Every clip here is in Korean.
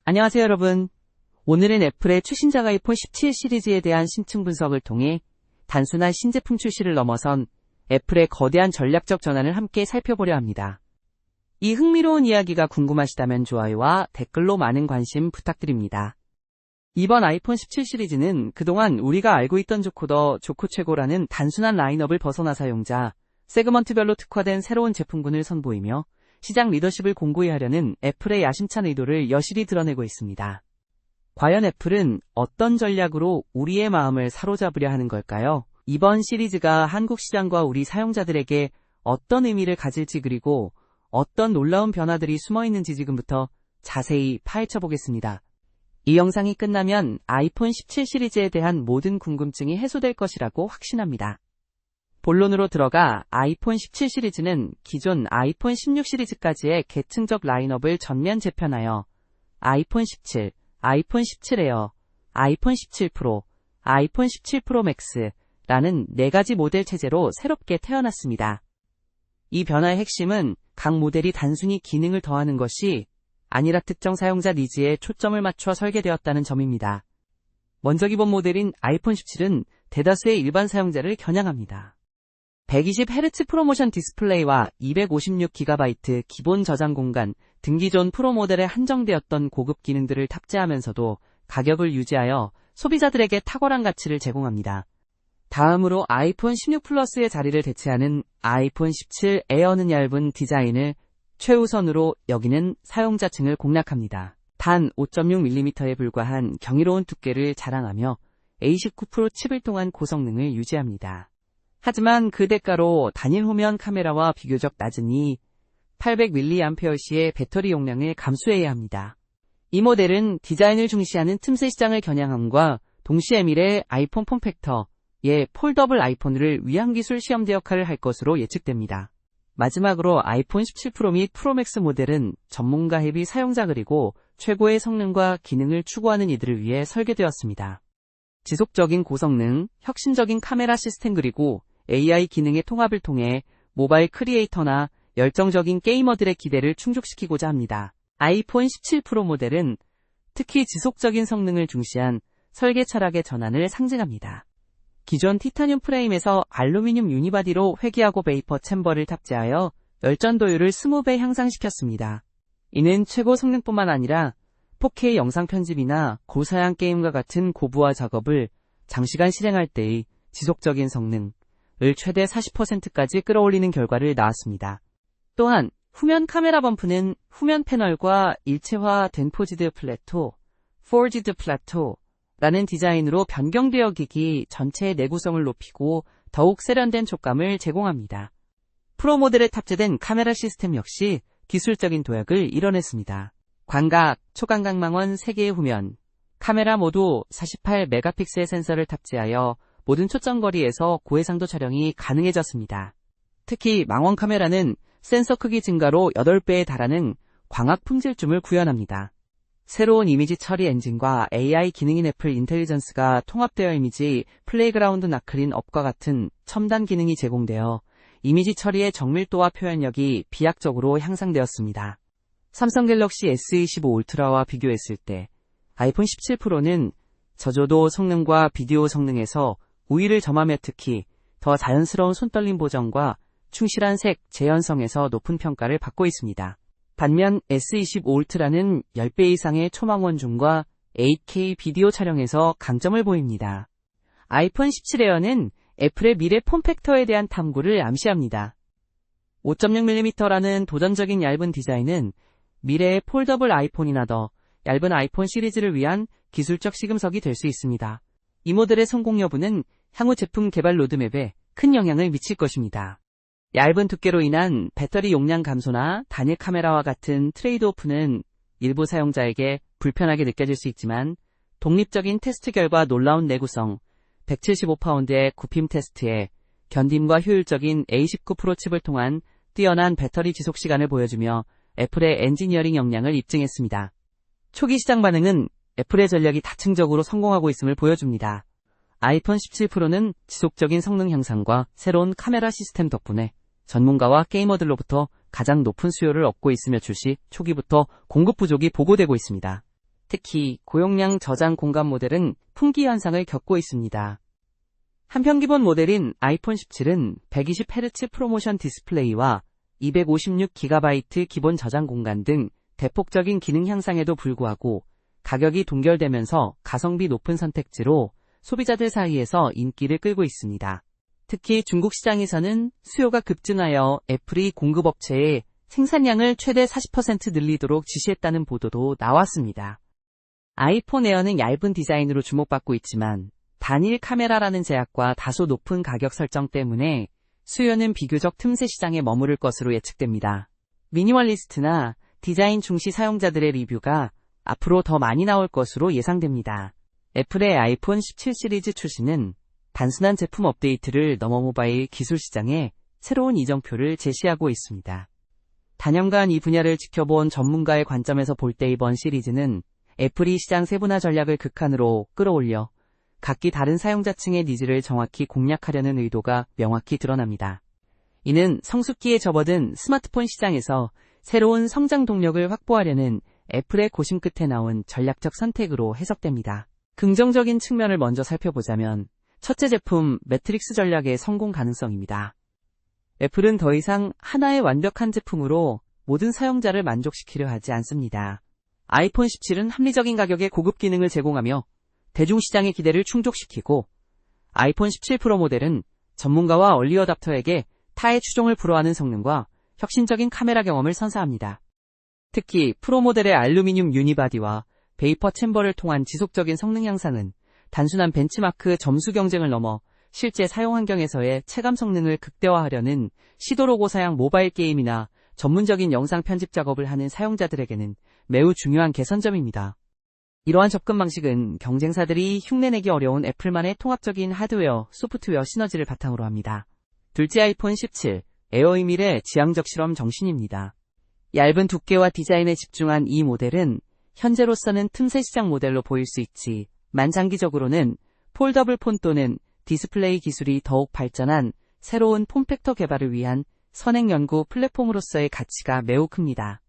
안녕하세요 여러분. 오늘은 애플의 최신작 아이폰 17 시리즈에 대한 심층 분석을 통해 단순한 신제품 출시를 넘어선 애플의 거대한 전략적 전환을 함께 살펴보려 합니다. 이 흥미로운 이야기가 궁금하시다면 좋아요와 댓글로 많은 관심 부탁드립니다. 이번 아이폰 17 시리즈는 그동안 우리가 알고 있던 조코더, 조코 최고라는 단순한 라인업을 벗어나 사용자, 세그먼트별로 특화된 새로운 제품군을 선보이며 시장 리더십을 공고히 하려는 애플의 야심찬 의도를 여실히 드러내고 있습니다. 과연 애플은 어떤 전략으로 우리의 마음을 사로잡으려 하는 걸까요? 이번 시리즈가 한국 시장과 우리 사용자들에게 어떤 의미를 가질지 그리고 어떤 놀라운 변화들이 숨어있는지 지금부터 자세히 파헤쳐 보겠습니다. 이 영상이 끝나면 아이폰 17 시리즈에 대한 모든 궁금증이 해소될 것이라고 확신합니다. 본론으로 들어가 아이폰 17 시리즈는 기존 아이폰 16 시리즈까지의 계층적 라인업을 전면 재편하여 아이폰 17, 아이폰 17 에어, 아이폰 17 프로, 아이폰 17 프로 맥스라는 4가지 모델 체제로 새롭게 태어났습니다. 이 변화의 핵심은 각 모델이 단순히 기능을 더하는 것이 아니라 특정 사용자 니즈에 초점을 맞춰 설계되었다는 점입니다. 먼저 기본 모델인 아이폰 17은 대다수의 일반 사용자를 겨냥합니다. 120Hz 프로모션 디스플레이와 256GB 기본 저장 공간 등 기존 프로 모델에 한정되었던 고급 기능들을 탑재하면서도 가격을 유지하여 소비자들에게 탁월한 가치를 제공합니다. 다음으로 아이폰 16 플러스의 자리를 대체하는 아이폰 17 에어는 얇은 디자인을 최우선으로 여기는 사용자층을 공략합니다. 단 5.6mm에 불과한 경이로운 두께를 자랑하며 A19 프로 칩을 통한 고성능을 유지합니다. 하지만 그 대가로 단일 후면 카메라와 비교적 낮은 800mAh의 배터리 용량을 감수해야 합니다. 이 모델은 디자인을 중시하는 틈새 시장을 겨냥함과 동시에 미래 아이폰 폼팩터의 폴더블 아이폰을 위안기술 시험대 역할을 할 것으로 예측됩니다. 마지막으로 아이폰 17 프로 및 프로 맥스 모델은 전문가 헤비 사용자 그리고 최고의 성능과 기능을 추구하는 이들을 위해 설계되었습니다. 지속적인 고성능, 혁신적인 카메라 시스템 그리고 AI 기능의 통합을 통해 모바일 크리에이터나 열정적인 게이머들의 기대를 충족시키고자 합니다. 아이폰 17 프로 모델은 특히 지속적인 성능을 중시한 설계 철학의 전환을 상징합니다. 기존 티타늄 프레임에서 알루미늄 유니바디로 회귀하고 베이퍼 챔버를 탑재하여 열전도율을 20배 향상시켰습니다. 이는 최고 성능뿐만 아니라 4K 영상 편집이나 고사양 게임과 같은 고부하 작업을 장시간 실행할 때의 지속적인 성능을 최대 40%까지 끌어올리는 결과를 낳았습니다. 또한 후면 카메라 범프는 후면 패널과 일체화된 포지드 플래토라는 디자인으로 변경되어 기기 전체의 내구성을 높이고 더욱 세련된 촉감을 제공합니다. 프로 모델에 탑재된 카메라 시스템 역시 기술적인 도약을 이뤄냈습니다. 광각, 초광각망원 3개의 후면, 카메라 모두 48메가픽셀 센서를 탑재하여 모든 초점거리에서 고해상도 촬영이 가능해졌습니다. 특히 망원 카메라는 센서 크기 증가로 8배에 달하는 광학 품질줌을 구현합니다. 새로운 이미지 처리 엔진과 AI 기능인 애플 인텔리전스가 통합되어 이미지 플레이그라운드 나클린 업과 같은 첨단 기능이 제공되어 이미지 처리의 정밀도와 표현력이 비약적으로 향상되었습니다. 삼성 갤럭시 S25 울트라와 비교했을 때 아이폰 17 프로는 저조도 성능과 비디오 성능에서 우위를 점하며 특히 더 자연스러운 손떨림 보정과 충실한 색, 재현성에서 높은 평가를 받고 있습니다. 반면 S25 울트라는 10배 이상의 초망원 줌과 8K 비디오 촬영에서 강점을 보입니다. 아이폰 17 에어는 애플의 미래 폼팩터에 대한 탐구를 암시합니다. 5.6mm라는 도전적인 얇은 디자인은 미래의 폴더블 아이폰이나 더 얇은 아이폰 시리즈를 위한 기술적 시금석이 될 수 있습니다. 이 모델의 성공 여부는 향후 제품 개발 로드맵에 큰 영향을 미칠 것입니다. 얇은 두께로 인한 배터리 용량 감소나 단일 카메라와 같은 트레이드오프는 일부 사용자에게 불편하게 느껴질 수 있지만 독립적인 테스트 결과 놀라운 내구성, 175파운드의 굽힘 테스트에 견딤과 효율적인 A19 프로 칩을 통한 뛰어난 배터리 지속 시간을 보여주며 애플의 엔지니어링 역량을 입증했습니다. 초기 시장 반응은 애플의 전략이 다층적으로 성공하고 있음을 보여줍니다. 아이폰 17 프로는 지속적인 성능 향상과 새로운 카메라 시스템 덕분에 전문가와 게이머들로부터 가장 높은 수요를 얻고 있으며 출시 초기부터 공급 부족이 보고되고 있습니다. 특히 고용량 저장 공간 모델은 품귀 현상을 겪고 있습니다. 한편 기본 모델인 아이폰 17은 120Hz 프로모션 디스플레이와 256GB 기본 저장 공간 등 대폭적인 기능 향상에도 불구하고 가격이 동결되면서 가성비 높은 선택지로 소비자들 사이에서 인기를 끌고 있습니다. 특히 중국 시장에서는 수요가 급증하여 애플이 공급업체에 생산량을 최대 40% 늘리도록 지시했다는 보도도 나왔습니다. 아이폰 에어는 얇은 디자인으로 주목받고 있지만 단일 카메라라는 제약과 다소 높은 가격 설정 때문에 수요는 비교적 틈새 시장에 머무를 것으로 예측됩니다. 미니멀리스트나 디자인 중시 사용자들의 리뷰가 앞으로 더 많이 나올 것으로 예상됩니다. 애플의 아이폰 17 시리즈 출시는 단순한 제품 업데이트를 넘어 모바일 기술 시장에 새로운 이정표를 제시하고 있습니다. 단연간 이 분야를 지켜본 전문가의 관점에서 볼 때 이번 시리즈는 애플이 시장 세분화 전략을 극한으로 끌어올려 각기 다른 사용자층의 니즈를 정확히 공략하려는 의도가 명확히 드러납니다. 이는 성숙기에 접어든 스마트폰 시장에서 새로운 성장 동력을 확보하려는 애플의 고심 끝에 나온 전략적 선택으로 해석됩니다. 긍정적인 측면을 먼저 살펴보자면 첫째 제품 매트릭스 전략의 성공 가능성입니다. 애플은 더 이상 하나의 완벽한 제품으로 모든 사용자를 만족시키려 하지 않습니다. 아이폰 17은 합리적인 가격에 고급 기능을 제공하며 대중시장의 기대를 충족시키고 아이폰 17 프로 모델은 전문가와 얼리 어답터에게 타의 추종을 불허하는 성능과 혁신적인 카메라 경험을 선사합니다. 특히 프로 모델의 알루미늄 유니바디와 베이퍼 챔버를 통한 지속적인 성능 향상은 단순한 벤치마크 점수 경쟁을 넘어 실제 사용 환경에서의 체감 성능을 극대화하려는 시도로 고사양 모바일 게임이나 전문적인 영상 편집 작업을 하는 사용자들에게는 매우 중요한 개선점입니다. 이러한 접근 방식은 경쟁사들이 흉내내기 어려운 애플만의 통합적인 하드웨어, 소프트웨어 시너지를 바탕으로 합니다. 둘째 아이폰 17, 에어이밀의 지향적 실험 정신입니다. 얇은 두께와 디자인에 집중한 이 모델은 현재로서는 틈새 시장 모델로 보일 수 있지만 장기적으로는 폴더블 폰 또는 디스플레이 기술이 더욱 발전한 새로운 폼팩터 개발을 위한 선행 연구 플랫폼으로서의 가치가 매우 큽니다.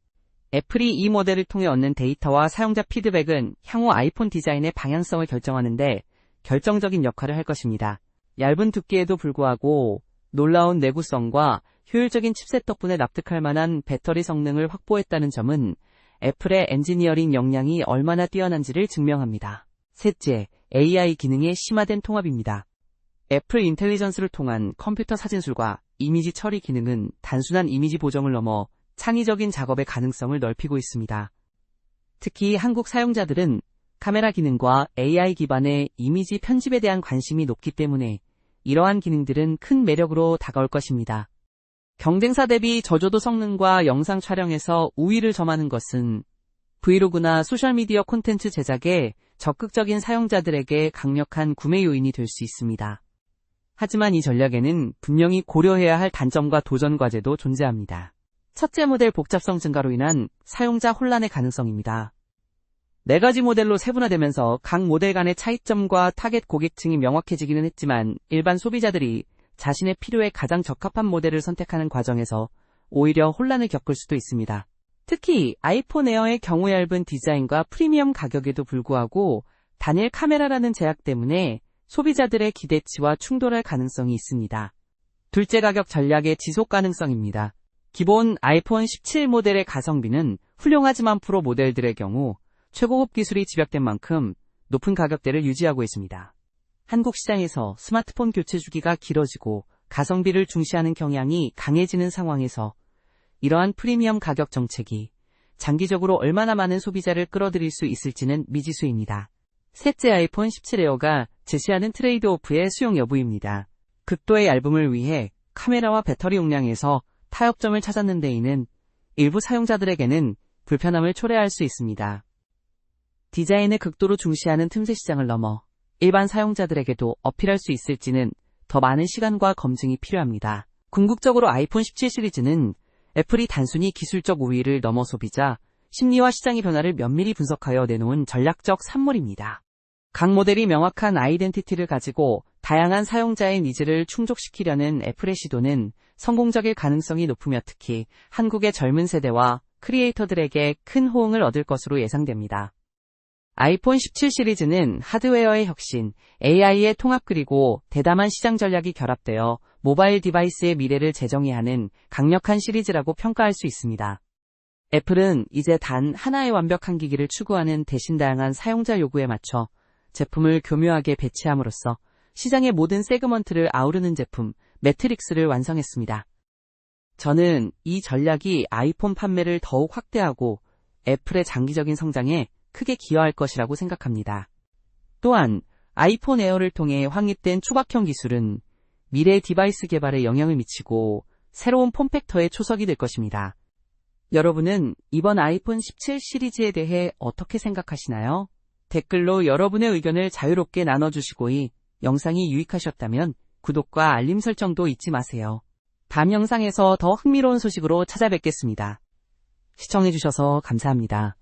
애플이 이 모델을 통해 얻는 데이터와 사용자 피드백은 향후 아이폰 디자인의 방향성을 결정하는데 결정적인 역할을 할 것입니다. 얇은 두께에도 불구하고 놀라운 내구성과 효율적인 칩셋 덕분에 납득할 만한 배터리 성능을 확보했다는 점은 애플의 엔지니어링 역량이 얼마나 뛰어난지를 증명합니다. 셋째, AI 기능의 심화된 통합입니다. 애플 인텔리전스를 통한 컴퓨터 사진술과 이미지 처리 기능은 단순한 이미지 보정을 넘어 창의적인 작업의 가능성을 넓히고 있습니다. 특히 한국 사용자들은 카메라 기능과 AI 기반의 이미지 편집에 대한 관심이 높기 때문에 이러한 기능들은 큰 매력으로 다가올 것입니다. 경쟁사 대비 저조도 성능과 영상 촬영에서 우위를 점하는 것은 브이로그나 소셜미디어 콘텐츠 제작에 적극적인 사용자들에게 강력한 구매 요인이 될 수 있습니다. 하지만 이 전략에는 분명히 고려해야 할 단점과 도전 과제도 존재합니다. 첫째 모델 복잡성 증가로 인한 사용자 혼란의 가능성입니다. 4가지 모델로 세분화되면서 각 모델 간의 차이점과 타겟 고객층이 명확해지기는 했지만 일반 소비자들이 자신의 필요에 가장 적합한 모델을 선택하는 과정에서 오히려 혼란을 겪을 수도 있습니다. 특히 아이폰 에어의 경우 얇은 디자인과 프리미엄 가격에도 불구하고 단일 카메라라는 제약 때문에 소비자들의 기대치와 충돌할 가능성이 있습니다. 둘째 가격 전략의 지속 가능성입니다. 기본 아이폰 17 모델의 가성비는 훌륭하지만 프로 모델들의 경우 최고급 기술이 집약된 만큼 높은 가격대를 유지하고 있습니다. 한국 시장에서 스마트폰 교체 주기가 길어지고 가성비를 중시하는 경향이 강해지는 상황에서 이러한 프리미엄 가격 정책이 장기적으로 얼마나 많은 소비자를 끌어들일 수 있을지는 미지수입니다. 셋째 아이폰 17 에어가 제시하는 트레이드오프의 수용 여부입니다. 극도의 얇음을 위해 카메라와 배터리 용량에서 타협점을 찾았는 데에는 일부 사용자들에게는 불편함을 초래할 수 있습니다. 디자인을 극도로 중시하는 틈새 시장을 넘어 일반 사용자들에게도 어필할 수 있을지는 더 많은 시간과 검증이 필요합니다. 궁극적으로 아이폰 17 시리즈는 애플이 단순히 기술적 우위를 넘어 소비자, 심리와 시장의 변화를 면밀히 분석하여 내놓은 전략적 산물입니다. 각 모델이 명확한 아이덴티티를 가지고 다양한 사용자의 니즈를 충족시키려는 애플의 시도는 성공적일 가능성이 높으며 특히 한국의 젊은 세대와 크리에이터들에게 큰 호응을 얻을 것으로 예상됩니다. 아이폰 17 시리즈는 하드웨어의 혁신, AI의 통합 그리고 대담한 시장 전략이 결합되어 모바일 디바이스의 미래를 재정의하는 강력한 시리즈라고 평가할 수 있습니다. 애플은 이제 단 하나의 완벽한 기기를 추구하는 대신 다양한 사용자 요구에 맞춰 제품을 교묘하게 배치함으로써 시장의 모든 세그먼트를 아우르는 제품, 매트릭스를 완성했습니다. 저는 이 전략이 아이폰 판매를 더욱 확대하고 애플의 장기적인 성장에 크게 기여할 것이라고 생각합니다. 또한 아이폰 에어를 통해 확립된 초박형 기술은 미래 디바이스 개발에 영향을 미치고 새로운 폼팩터의 초석이 될 것입니다. 여러분은 이번 아이폰 17 시리즈에 대해 어떻게 생각하시나요? 댓글로 여러분의 의견을 자유롭게 나눠주시고 이 영상이 유익하셨다면 구독과 알림 설정도 잊지 마세요. 다음 영상에서 더 흥미로운 소식으로 찾아뵙겠습니다. 시청해주셔서 감사합니다.